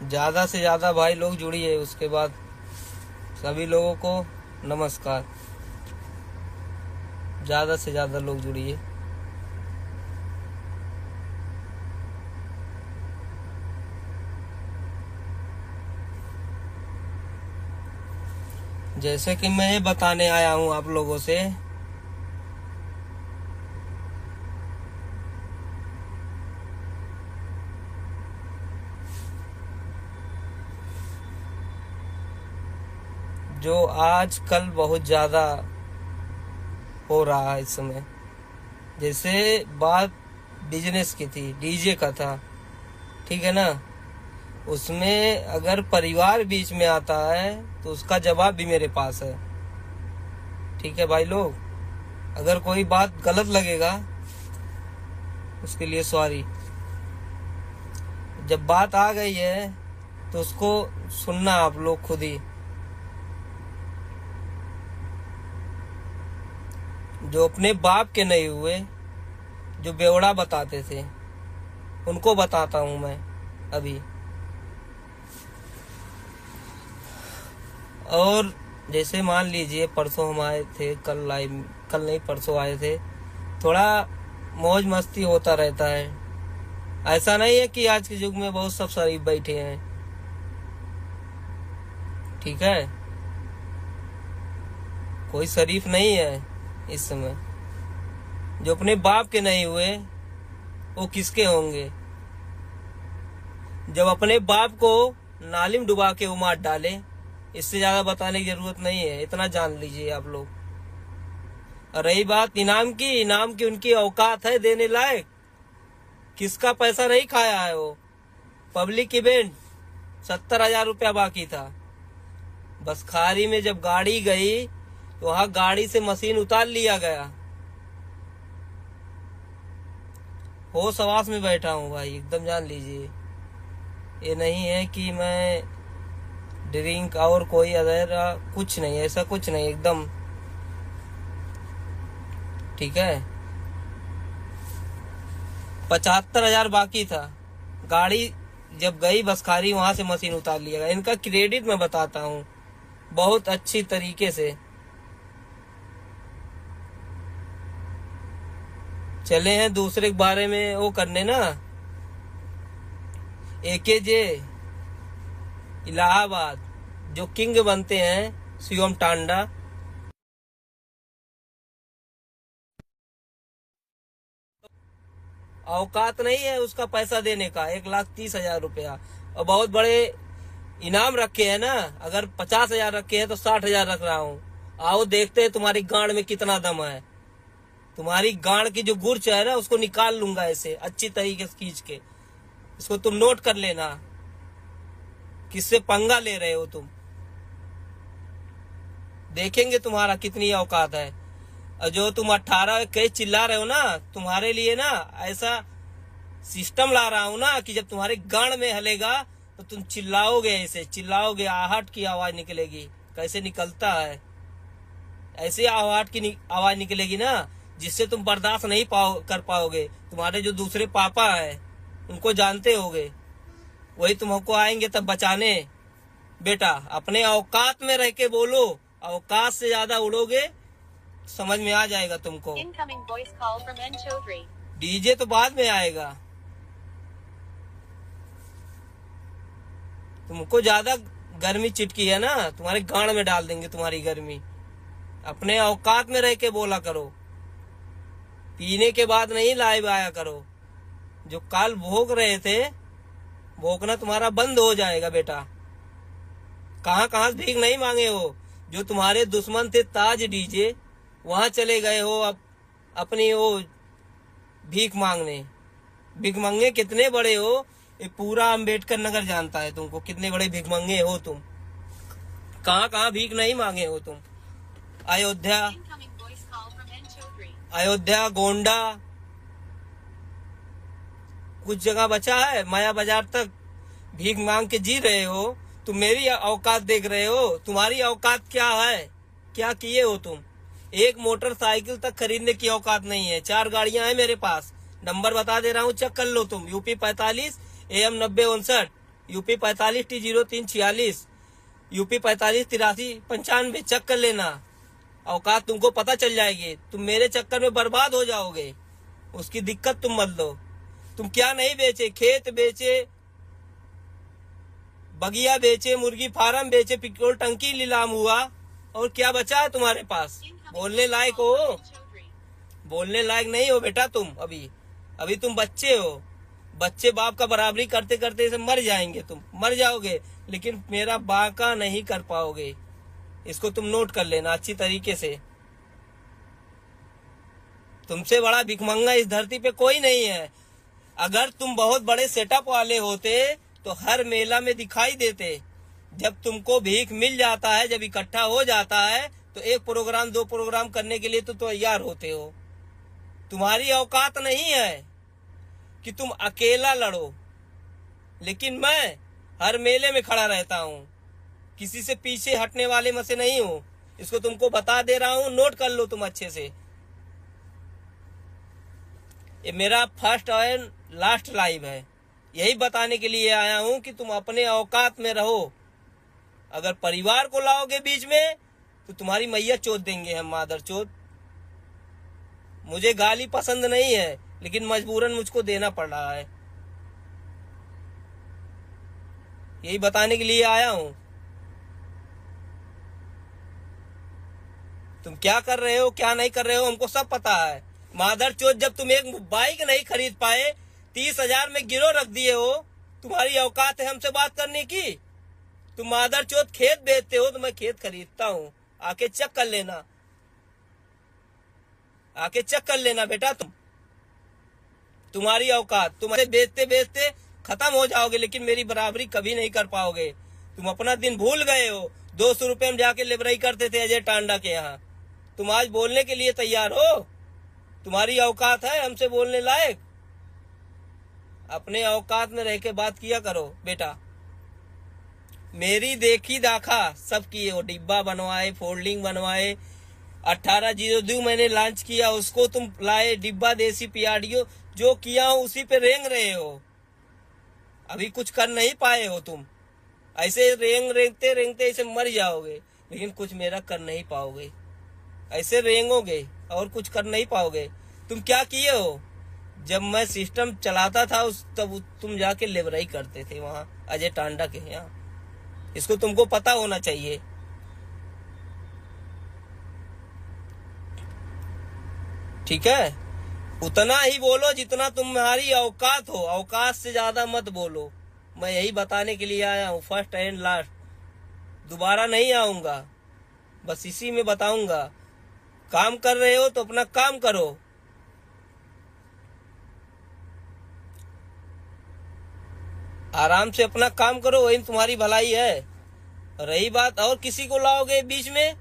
ज़्यादा से ज़्यादा भाई लोग जुड़िए। उसके बाद सभी लोगों को नमस्कार। ज़्यादा से ज़्यादा लोग जुड़िए। जैसे कि मैं ये बताने आया हूँ आप लोगों से, जो आजकल बहुत ज़्यादा हो रहा है इस समय। जैसे बात बिजनेस की थी, डीजे का था, ठीक है ना। उसमें अगर परिवार बीच में आता है तो उसका जवाब भी मेरे पास है, ठीक है भाई लोग। अगर कोई बात गलत लगेगा उसके लिए सॉरी। जब बात आ गई है तो उसको सुनना आप लोग खुद ही। जो अपने बाप के नहीं हुए, जो बेवड़ा बताते थे, उनको बताता हूं मैं अभी। और जैसे मान लीजिए परसों हम आए थे, कल नहीं परसों आए थे। थोड़ा मौज मस्ती होता रहता है। ऐसा नहीं है कि आज के युग में बहुत सब शरीफ बैठे हैं, ठीक है। कोई शरीफ नहीं है इस समय। जो अपने बाप के नहीं हुए वो किसके होंगे। जब अपने बाप को नाली में डुबा के वो मार डाले, इससे ज्यादा बताने की जरूरत नहीं है, इतना जान लीजिए आप लोग। और रही बात इनाम की उनकी औकात है देने लायक। किसका पैसा नहीं खाया है वो। पब्लिक इवेंट 70,000 रुपया बाकी था। बस खारी में जब गाड़ी गई तो वहां गाड़ी से मशीन उतार लिया गया। होश हवास में बैठा हूँ भाई, एकदम जान लीजिए। ये नहीं है कि मैं ड्रिंक और कोई अदर कुछ नहीं, ऐसा कुछ नहीं, एकदम ठीक है। 75,000 बाकी था। गाड़ी जब गई बसखारी, वहां से मशीन उतार लिया गया। इनका क्रेडिट मैं बताता हूँ बहुत अच्छी तरीके से। चले हैं दूसरे के बारे में वो करने ना। एकेजे इलाहाबाद जो किंग बनते हैं, शिवम टांडा, औकात नहीं है उसका पैसा देने का। 1,30,000 रुपया। और बहुत बड़े इनाम रखे हैं ना। अगर 50,000 रखे हैं तो 60,000 रख रहा हूँ। आओ देखते हैं तुम्हारी गांड में कितना दम है। तुम्हारी गांड की जो गुर्च है ना, उसको निकाल लूंगा ऐसे अच्छी तरीके से खींच के। इसको तुम नोट कर लेना, किससे पंगा ले रहे हो तुम। देखेंगे तुम्हारा कितनी औकात है। और जो तुम 18 के चिल्ला रहे हो ना, तुम्हारे लिए ना ऐसा सिस्टम ला रहा हूं ना कि जब तुम्हारे गांड में हलेगा तो तुम चिल्लाओगे, ऐसे चिल्लाओगे, आहट की आवाज निकलेगी। कैसे निकलता है, ऐसे आहट की आवाज निकलेगी ना, जिससे तुम बर्दाश्त नहीं कर पाओगे। तुम्हारे जो दूसरे पापा है उनको जानते होगे, वही तुमको आएंगे तब बचाने। बेटा अपने औकात में रह के बोलो। औकात से ज्यादा उड़ोगे समझ में आ जाएगा तुमको। डीजे तो बाद में आएगा। तुमको ज्यादा गर्मी चिटकी है ना, तुम्हारे गांड में डाल देंगे तुम्हारी गर्मी। अपने औकात में रह के बोला करो। पीने के बाद नहीं लाइव आया करो। जो काल भोग रहे थे, भोगना तुम्हारा बंद हो जाएगा बेटा। कहां कहां भीख नहीं मांगे हो। जो तुम्हारे दुश्मन थे ताज डीजे, वहां चले गए हो अब अपनी वो भीख मांगने। भीख मंगे कितने बड़े हो, ये पूरा अम्बेडकर नगर जानता है तुमको, कितने बड़े भीख मंगे हो तुम। कहां कहां भीख नहीं मांगे हो तुम। अयोध्या गोंडा कुछ जगह बचा है, माया बाजार तक भीख मांग के जी रहे हो। तुम मेरी औकात देख रहे हो। तुम्हारी औकात क्या है, क्या किए हो तुम। एक मोटरसाइकिल तक खरीदने की औकात नहीं है। 4 गाड़ियां हैं मेरे पास, नंबर बता दे रहा हूँ, चेक कर लो तुम। UP 45 AM 90 59। UP 45T0346, UP 458395 check कर लेना। औकात तुमको पता चल जाएगी। तुम मेरे चक्कर में बर्बाद हो जाओगे, उसकी दिक्कत तुम मत लो। तुम क्या नहीं बेचे, खेत बेचे, बगिया बेचे, मुर्गी फार्म बेचे, पेट्रोल टंकी नीलाम हुआ, और क्या बचा है तुम्हारे पास? बोलने लायक हो? बोलने लायक नहीं हो बेटा तुम। अभी तुम बच्चे हो। बच्चे बाप का बराबरी करते करते इसे मर जाएंगे, तुम मर जाओगे, लेकिन मेरा बाका नहीं कर पाओगे। इसको तुम नोट कर लेना अच्छी तरीके से। तुमसे बड़ा भिखमंगा इस धरती पे कोई नहीं है। अगर तुम बहुत बड़े सेटअप वाले होते तो हर मेला में दिखाई देते। जब तुमको भीख मिल जाता है, जब इकट्ठा हो जाता है, तो एक प्रोग्राम 2 प्रोग्राम करने के लिए तो तैयार होते हो। तुम्हारी औकात नहीं है कि तुम अकेला लड़ो, लेकिन मैं हर मेले में खड़ा रहता हूँ, किसी से पीछे हटने वाले में से नहीं हूँ। इसको तुमको बता दे रहा हूँ, नोट कर लो तुम अच्छे से। ये मेरा फर्स्ट और लास्ट लाइव है। यही बताने के लिए आया हूँ कि तुम अपने औकात में रहो। अगर परिवार को लाओगे बीच में तो तुम्हारी मैया चोद देंगे हम, मादर चोद। मुझे गाली पसंद नहीं है, लेकिन मजबूरन मुझको देना पड़ रहा है। यही बताने के लिए आया हूँ। तुम क्या कर रहे हो, क्या नहीं कर रहे हो, हमको सब पता है। मादर चोद, जब तुम एक बाइक नहीं खरीद पाए, 30,000 में गिरो रख दिए हो, तुम्हारी औकात है हमसे बात करने की? तुम मादर चोद खेत बेचते हो तो मैं खेत खरीदता हूँ, आके चेक कर लेना, आके चेक कर लेना बेटा। तुम्हारी औकात, तुम ऐसे बेचते बेचते खत्म हो जाओगे, लेकिन मेरी बराबरी कभी नहीं कर पाओगे। तुम अपना दिन भूल गए हो। 200 रुपए में जाके लेबराई करते थे अजय टांडा के यहाँ। तुम आज बोलने के लिए तैयार हो? तुम्हारी औकात है हमसे बोलने लायक? अपने औकात में रह के बात किया करो बेटा। मेरी देखी दाखा सब किए हो, डिब्बा बनवाए, फोल्डिंग बनवाए। 1802 मैंने लॉन्च किया, उसको तुम लाए, डिब्बा देसी पियाडियो, जो किया हो उसी पे रेंग रहे हो। अभी कुछ कर नहीं पाए हो तुम। ऐसे रेंगते रेंगते ऐसे मर जाओगे, लेकिन कुछ मेरा कर नहीं पाओगे। ऐसे रेंगोगे और कुछ कर नहीं पाओगे। तुम क्या किए हो? जब मैं सिस्टम चलाता था तब तुम जाके लेबराई करते थे वहां अजय टांडा के यहाँ। इसको तुमको पता होना चाहिए। ठीक है? उतना ही बोलो जितना तुम्हारी औकात हो, औकात से ज्यादा मत बोलो। मैं यही बताने के लिए आया हूँ, फर्स्ट एंड लास्ट। दोबारा नहीं आऊंगा, बस इसी में बताऊंगा। काम कर रहे हो तो अपना काम करो। आराम से अपना काम करो, वही तुम्हारी भलाई है। रही बात और किसी को लाओगे बीच में,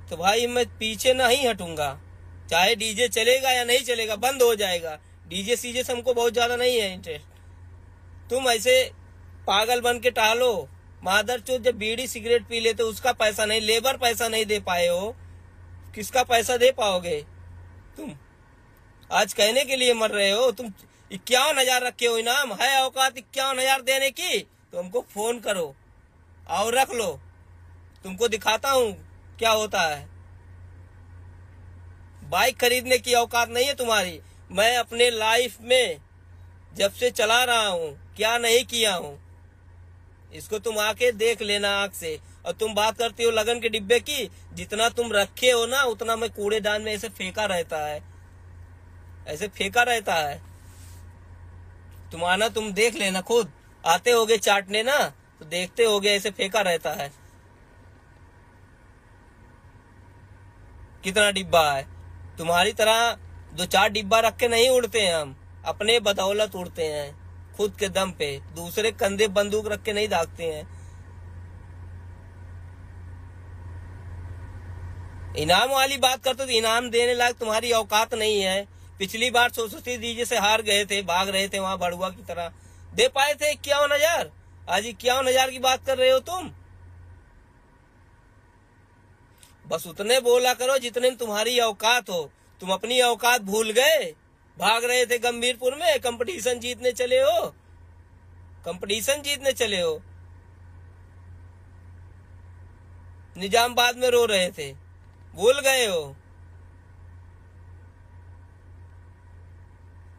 तो भाई मैं पीछे नहीं हटूंगा। चाहे डीजे चलेगा या नहीं चलेगा, बंद हो जाएगा। डीजे सीजे से हमको बहुत ज्यादा नहीं है इंटरेस्ट। तुम ऐसे पागल बन के टहलो। मादर चोद, जब बीड़ी सिगरेट पी लेते उसका पैसा नहीं, लेबर पैसा नहीं दे पाए हो, किसका पैसा दे पाओगे तुम? आज कहने के लिए मर रहे हो। तुम 51,000 रखे हो इनाम, है औकात 51,000 देने की तो हमको फोन करो और रख लो। तुमको दिखाता हूँ क्या होता है। बाइक खरीदने की औकात नहीं है तुम्हारी। मैं अपने लाइफ में जब से चला रहा हूँ क्या नहीं किया हूँ, इसको तुम आके देख लेना आंख से। और तुम बात करती हो लगन के डिब्बे की, जितना तुम रखे हो ना उतना मैं कूड़ेदान में ऐसे फेंका रहता है, ऐसे फेंका रहता है। तुम आना, तुम देख लेना खुद। आते होगे चाटने ना, तो देखते होगे ऐसे फेंका रहता है। कितना डिब्बा है। तुम्हारी तरह 2-4 डिब्बा रख के नहीं उड़ते हैं हम, अपने बदौलत उड़ते हैं, खुद के दम पे। दूसरे कंधे बंदूक रख के नहीं दागते हैं। इनाम वाली बात करते तो इनाम देने लायक तुम्हारी औकात नहीं है। पिछली बार सरस्वती डीजे से हार गए थे, भाग रहे थे वहां बड़ुआ की तरह। दे पाए थे 51,000, आज 51,000 की बात कर रहे हो तुम। बस उतने बोला करो जितने में तुम्हारी औकात हो। तुम अपनी औकात भूल गए, भाग रहे थे गंभीरपुर में, कंपटीशन जीतने चले हो। कंपटीशन जीतने चले हो। निजामाबाद में रो रहे थे, भूल गए हो।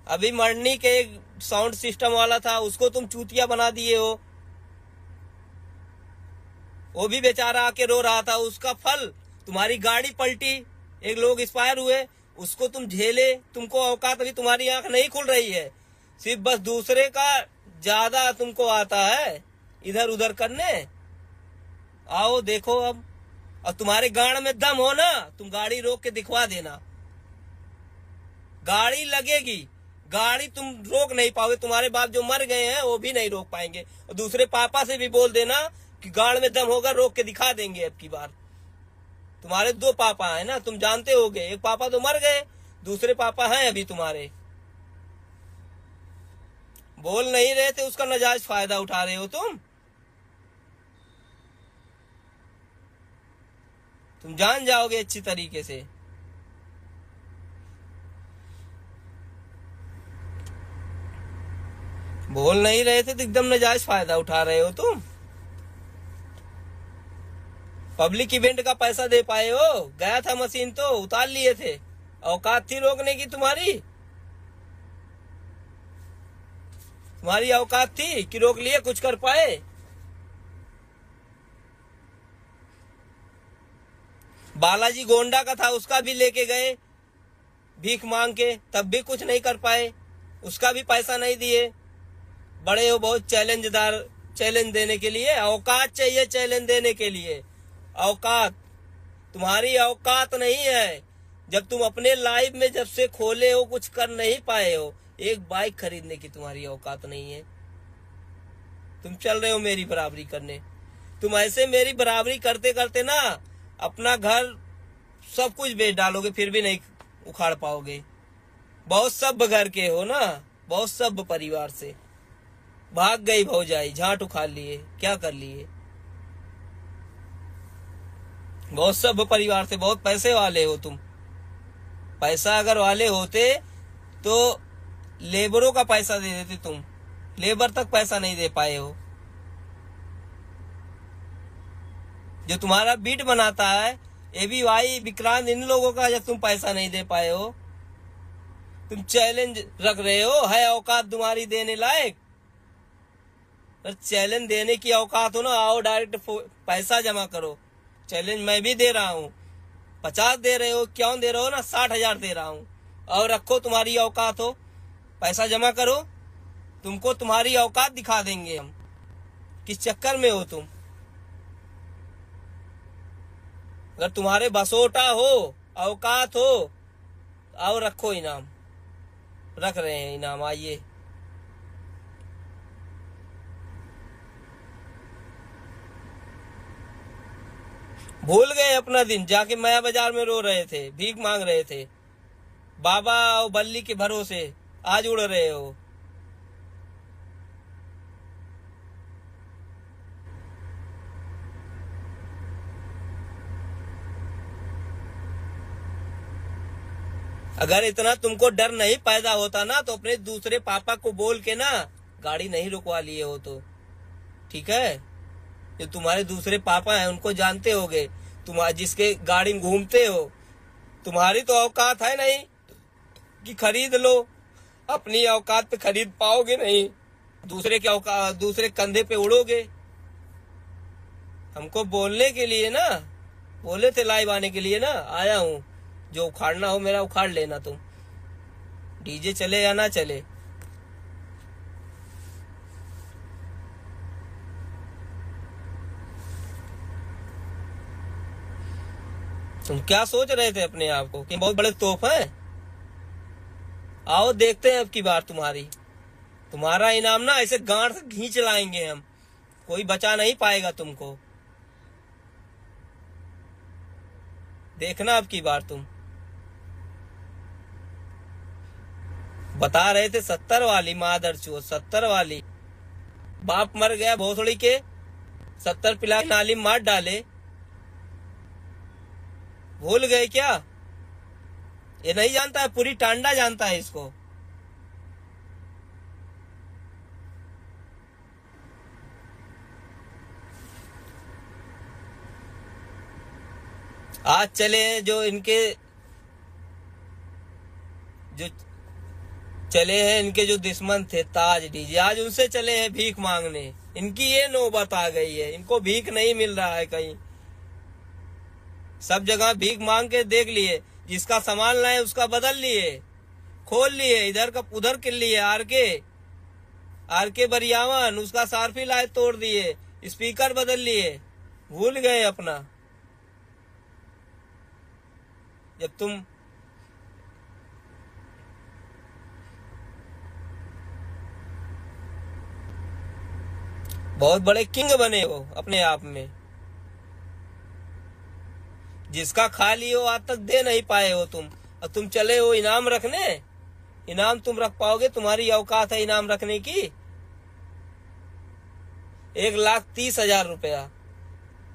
अभी मरनी के एक साउंड सिस्टम वाला था, उसको तुम चूतिया बना दिए हो। वो भी बेचारा आके रो रहा था, उसका फल तुम्हारी गाड़ी पलटी, एक लोग एक्सपायर हुए, उसको तुम झेले। तुमको औकात, अभी तुम्हारी आंख नहीं खुल रही है, सिर्फ बस दूसरे का ज्यादा तुमको आता है इधर उधर करने। आओ देखो अब, और तुम्हारे गाड़ में दम हो ना, तुम गाड़ी रोक के दिखवा देना। गाड़ी लगेगी, गाड़ी तुम रोक नहीं पाओगे। तुम्हारे बाप जो मर गए हैं वो भी नहीं रोक पाएंगे। और दूसरे पापा से भी बोल देना कि गाड़ में दम होगा, रोक के दिखा देंगे अब की बार। तुम्हारे 2 पापा हैं ना, तुम जानते होगे। एक पापा तो मर गए, दूसरे पापा हैं अभी तुम्हारे। बोल नहीं रहे थे, उसका नाजायज फायदा उठा रहे हो तुम। तुम जान जाओगे अच्छी तरीके से। बोल नहीं रहे थे तो एकदम नाजायज फायदा उठा रहे हो तुम। पब्लिक इवेंट का पैसा दे पाए हो? गया था मशीन तो उतार लिए थे, औकात थी रोकने की तुम्हारी? तुम्हारी औकात थी कि रोक लिए, कुछ कर पाए? बालाजी गोंडा का था, उसका भी लेके गए भीख मांग के, तब भी कुछ नहीं कर पाए, उसका भी पैसा नहीं दिए। बड़े हो बहुत चैलेंजदार, चैलेंज देने के लिए औकात चाहिए, चैलेंज देने के लिए औकात। तुम्हारी औकात नहीं है। जब तुम अपने लाइफ में जब से खोले हो कुछ कर नहीं पाए हो, एक बाइक खरीदने की तुम्हारी औकात नहीं है। तुम चल रहे हो मेरी बराबरी करने। तुम ऐसे मेरी बराबरी करते करते ना अपना घर सब कुछ बेच डालोगे, फिर भी नहीं उखाड़ पाओगे। बहुत सभ्य घर के हो ना, बहुत सभ्य परिवार से भाग गई भौजाई, झाट उखाड़ लिए, क्या कर लिए। बहुत सभ्य परिवार से, बहुत पैसे वाले हो तुम। पैसा अगर वाले होते तो लेबरों का पैसा दे देते तुम, लेबर तक पैसा नहीं दे पाए हो। जो तुम्हारा बीट बनाता है ABY विक्रांत, इन लोगों का जब तुम पैसा नहीं दे पाए हो। तुम चैलेंज रख रहे हो, है औकात तुम्हारी देने लायक? चैलेंज देने की औकात हो ना, आओ डायरेक्ट पैसा जमा करो। चैलेंज मैं भी दे रहा हूँ, 50 दे रहे हो, क्यों दे रहे हो ना, 60,000 दे रहा हूँ। और रखो, तुम्हारी औकात हो, पैसा जमा करो, तुमको तुम्हारी औकात दिखा देंगे हम। किस चक्कर में हो तुम? अगर तुम्हारे बसोटा हो, औकात हो, आओ रखो इनाम, रख रहे हैं इनाम, आइए। भूल गए अपना दिन, जाके माया बाजार में रो रहे थे, भीख मांग रहे थे, बाबा और बल्ली के भरोसे आज उड़ रहे हो। अगर इतना तुमको डर नहीं पैदा होता ना तो अपने दूसरे पापा को बोल के ना गाड़ी नहीं रुकवा लिए हो तो ठीक है। जो तुम्हारे दूसरे पापा हैं उनको जानते होगे, तुम जिसके गाड़ी में घूमते हो, तुम्हारी तो औकात है नहीं कि खरीद लो। अपनी औकात पे खरीद पाओगे नहीं, दूसरे के औकात, दूसरे कंधे पे उड़ोगे। हमको बोलने के लिए ना बोले थे, लाइव आने के लिए ना आया हूँ। जो उखाड़ना हो मेरा उखाड़ लेना तुम, डीजे चले या ना चले। तुम क्या सोच रहे थे अपने आप को कि बहुत बड़े तोप हैं? आओ देखते हैं अब की बार तुम्हारा इनाम ना ऐसे गांड से खींच लाएंगे हम, कोई बचा नहीं पाएगा तुमको। देखना अब की बार तुम। बता रहे थे 70 वाली मादर चो, 70 वाली, बाप मर गया भोसड़ी के, 70 पिला नाली मार डाले। भूल गए क्या? ये नहीं जानता है, पूरी टांडा जानता है इसको। आज चले हैं जो चले हैं इनके जो दुश्मन थे ताज डीजे, आज उनसे चले हैं भीख मांगने। इनकी ये नौबत आ गई है, इनको भीख नहीं मिल रहा है कहीं, सब जगह भीख मांग के देख लिए, जिसका सामान लाए उसका बदल लिए, खोल लिए, इधर का उधर किल लिए। आर के बरियावन उसका सारफी लाए तोड़ दिए, स्पीकर बदल लिए, भूल गए अपना। जब तुम बहुत बड़े किंग बने हो अपने आप में, जिसका खा लियो आज तक दे नहीं पाए हो तुम, और तुम चले हो इनाम रखने। इनाम तुम रख पाओगे? तुम्हारी औकात है इनाम रखने की? 1,30,000 रुपया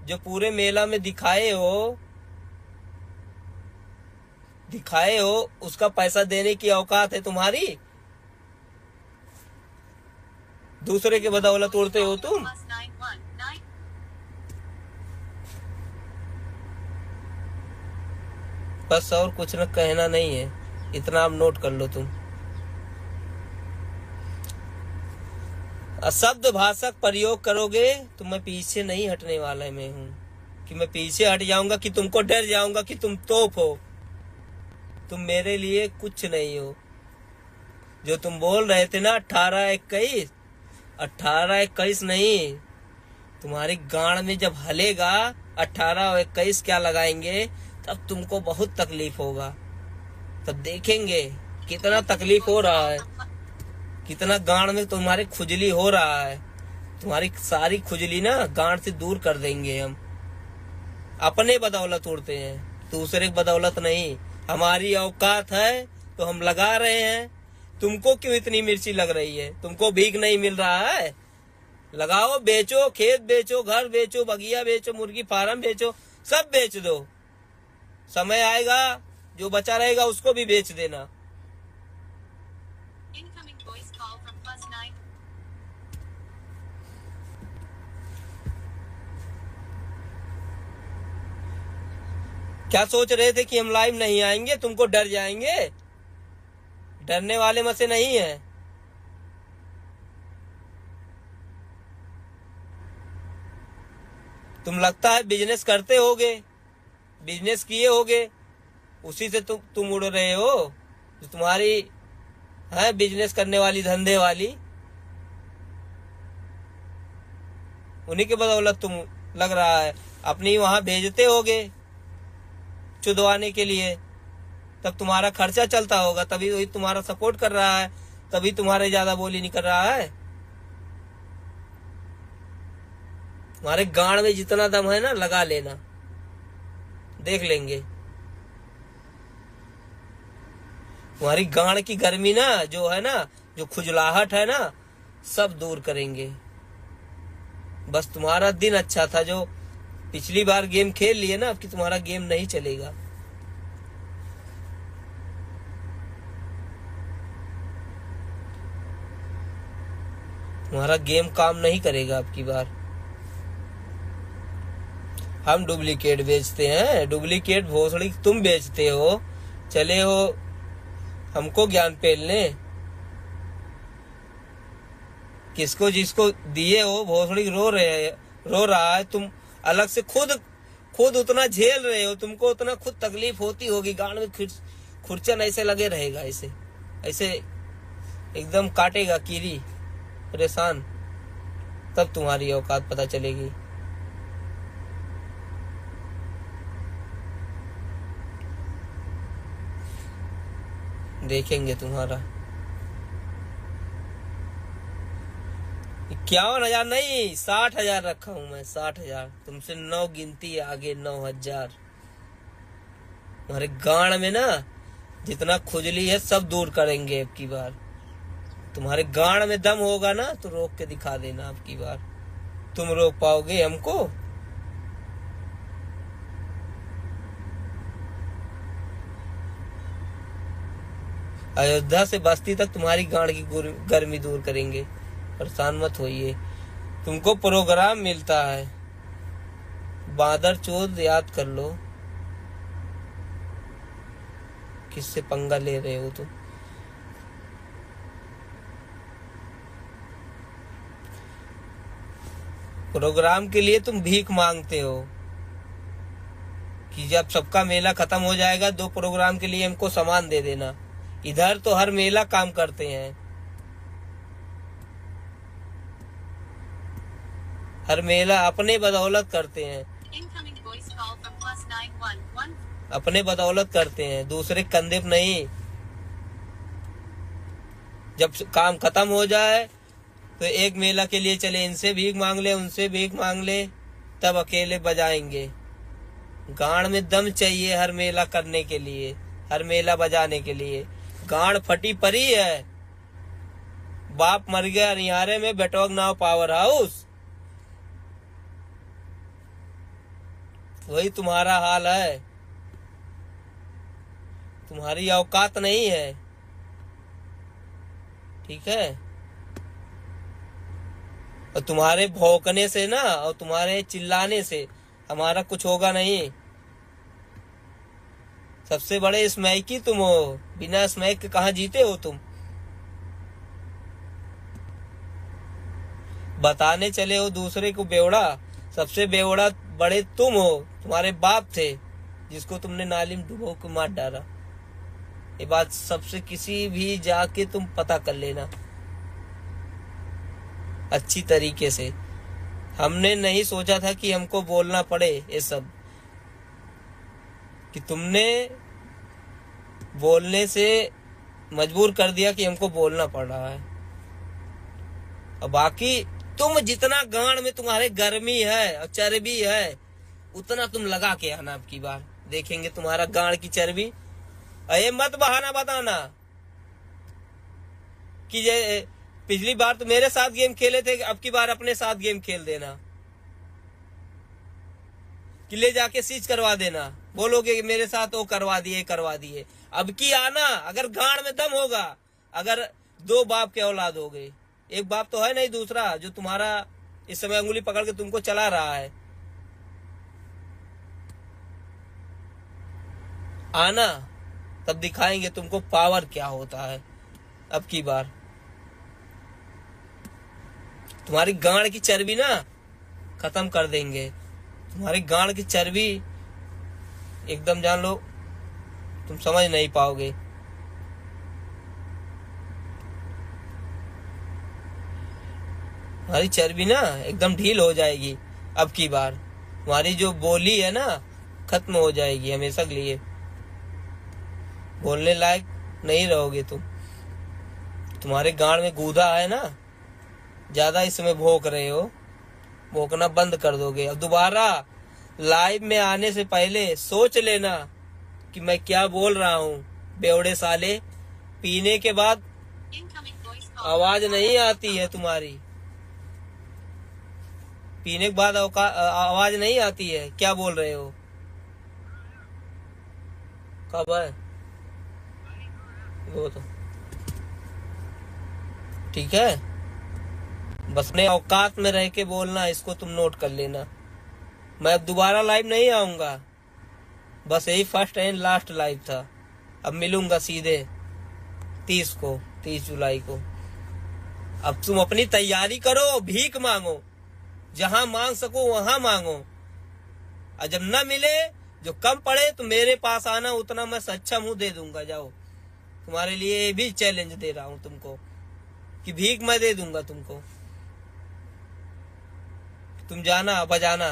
जो पूरे मेला में दिखाए हो उसका पैसा देने की औकात है तुम्हारी? दूसरे के बदौलत उड़ते हो तुम। बस और कुछ न कहना नहीं है, इतना आप नोट कर लो तुम। अशब्द भाषा प्रयोग करोगे तो मैं पीछे नहीं हटने वाला मैं हूं, कि मैं पीछे हट जाऊंगा, कि तुमको डर जाऊंगा कि तुम तोप हो। तुम मेरे लिए कुछ नहीं हो। जो तुम बोल रहे थे ना 18-21 नहीं, तुम्हारी गांड में जब हलेगा 18 और 21 क्या लगाएंगे, तब तुमको बहुत तकलीफ होगा। तब देखेंगे कितना तकलीफ हो रहा है, कितना गांड में तुम्हारे खुजली हो रहा है। तुम्हारी सारी खुजली ना गांड से दूर कर देंगे हम। अपने बदौलत उड़ते हैं, दूसरे की बदौलत नहीं। हमारी औकात है तो हम लगा रहे हैं। तुमको क्यों इतनी मिर्ची लग रही है? तुमको भीख नहीं मिल रहा है? लगाओ, बेचो, खेत बेचो, घर बेचो, बगिया बेचो, मुर्गी फार्म बेचो, सब बेच दो। समय आएगा जो बचा रहेगा उसको भी बेच देना। क्या सोच रहे थे कि हम लाइव नहीं आएंगे? तुमको डर जाएंगे? डरने वाले में से नहीं है। तुम लगता है बिजनेस करते होगे, बिजनेस किए होगे, उसी से तुम उड़ रहे हो। जो तुम्हारी है बिजनेस करने वाली, धंधे वाली, उन्हीं के बदौलत तुम लग रहा है। अपनी वहां भेजते होगे चुदवाने के लिए, तब तुम्हारा खर्चा चलता होगा, तभी वही तुम्हारा सपोर्ट कर रहा है, तभी तुम्हारे ज्यादा बोली नहीं कर रहा है। तुम्हारे गांड में जितना दम है ना, लगा लेना, देख लेंगे। तुम्हारी गांड की गर्मी ना, जो है ना, जो खुजलाहट है ना, सब दूर करेंगे। बस तुम्हारा दिन अच्छा था, जो पिछली बार गेम खेल लिए ना, अब कि तुम्हारा गेम नहीं चलेगा। तुम्हारा गेम काम नहीं करेगा अब की बार। हम डुप्लीकेट बेचते हैं, डुप्लीकेट भोसड़ी तुम बेचते हो। चले हो हमको ज्ञान पेलने, किसको जिसको दिए हो भोसड़ी रो रहा है। तुम अलग से खुद उतना झेल रहे हो, तुमको उतना खुद तकलीफ होती होगी। गांड में खुरचन ऐसे लगे रहेगा, ऐसे एकदम काटेगा कीरी, परेशान। तब तुम्हारी औकात पता चलेगी। देखेंगे तुम्हारा। 51,000 नहीं, 60,000 रखा हूं मैं, 60,000। तुमसे 9 गिनती आगे, 9,000। तुम्हारे गांड में ना जितना खुजली है सब दूर करेंगे अब की बार। तुम्हारे गांड में दम होगा ना तो रोक के दिखा देना अब की बार। तुम रोक पाओगे हमको? अयोध्या से बस्ती तक तुम्हारी गांड की गर्मी दूर करेंगे, परेशान मत होइए। तुमको प्रोग्राम मिलता है, बादर चोद याद कर लो। किससे पंगा ले रहे हो तुम? प्रोग्राम के लिए तुम भीख मांगते हो कि जब सबका मेला खत्म हो जाएगा 2 प्रोग्राम के लिए हमको सामान दे देना। इधर तो हर मेला काम करते हैं, हर मेला अपने बदौलत करते हैं, अपने बदौलत करते हैं, दूसरे कंधे पे नहीं। जब काम खत्म हो जाए तो एक मेला के लिए चले इनसे भीख मांग ले, उनसे भीख मांग ले, तब अकेले बजाएंगे। गांड में दम चाहिए हर मेला करने के लिए, हर मेला बजाने के लिए। गांड फटी पड़ी है। बाप मर गया रिहारे में, बेटोग नाव पावर हाउस। वही तुम्हारा हाल है, तुम्हारी औकात नहीं है। ठीक है? और तुम्हारे भौंकने से ना और तुम्हारे चिल्लाने से हमारा कुछ होगा नहीं। सबसे बड़े स्मैकी तुम हो, बिना स्मैक के कहाँ जीते हो तुम? बताने चले हो दूसरे को बेवड़ा, सबसे बेवड़ा बड़े तुम हो। तुम्हारे बाप थे जिसको तुमने नाली में डुबो के मार डाला। ये बात सबसे किसी भी जाके तुम पता कर लेना अच्छी तरीके से। हमने नहीं सोचा था कि हमको बोलना पड़े ये सब, कि तुमने बोलने से मजबूर कर दिया कि हमको बोलना पड़ रहा है। और बाकी तुम जितना गांड में तुम्हारे गर्मी है और चर्बी है उतना तुम लगा के आना। अब की बार देखेंगे तुम्हारा गांड की चर्बी। ये मत बहाना बताना कि ये पिछली बार तो मेरे साथ गेम खेले थे, अब की बार अपने साथ गेम खेल देना, कि ले जाके सीज करवा देना। बोलोगे कि मेरे साथ वो करवा दिए। अब की आना, अगर गांड में दम होगा, अगर 2 बाप के औलाद हो गए, एक बाप तो है नहीं, दूसरा जो तुम्हारा इस समय अंगुली पकड़ के तुमको चला रहा है। आना, तब दिखाएंगे तुमको पावर क्या होता है। अब की बार तुम्हारी गांड की चर्बी ना खत्म कर देंगे। तुम्हारी गांड की चर्बी एकदम जान लो, तुम समझ नहीं पाओगे। तुम्हारी चर्बी ना एकदम ढील हो जाएगी। अब की बार तुम्हारी जो बोली है ना खत्म हो जाएगी हमेशा के लिए। बोलने लायक नहीं रहोगे तुम। तुम्हारे गांड में गूदा है ना, ज्यादा इस समय भौंक रहे हो, भौंकना बंद कर दोगे। अब दोबारा लाइव में आने से पहले सोच लेना कि मैं क्या बोल रहा हूँ। बेवड़े साले, पीने के बाद आवाज नहीं आती है तुम्हारी, पीने के बाद आवाज नहीं आती है। क्या बोल रहे हो? कब है वो? तो ठीक है, बस अपने औकात में रह के बोलना, इसको तुम नोट कर लेना। मैं अब दोबारा लाइव नहीं आऊंगा, बस यही फर्स्ट एंड लास्ट लाइव था। अब मिलूंगा सीधे 30 जुलाई को। अब तुम अपनी तैयारी करो, भीख मांगो, जहां मांग सको वहां मांगो। और जब न मिले, जो कम पड़े, तो मेरे पास आना, उतना मैं सच्चा मुंह दे दूंगा। जाओ, तुम्हारे लिए भी चैलेंज दे रहा हूं तुमको कि भीख मैं दे दूंगा तुमको। तुम जाना बजाना।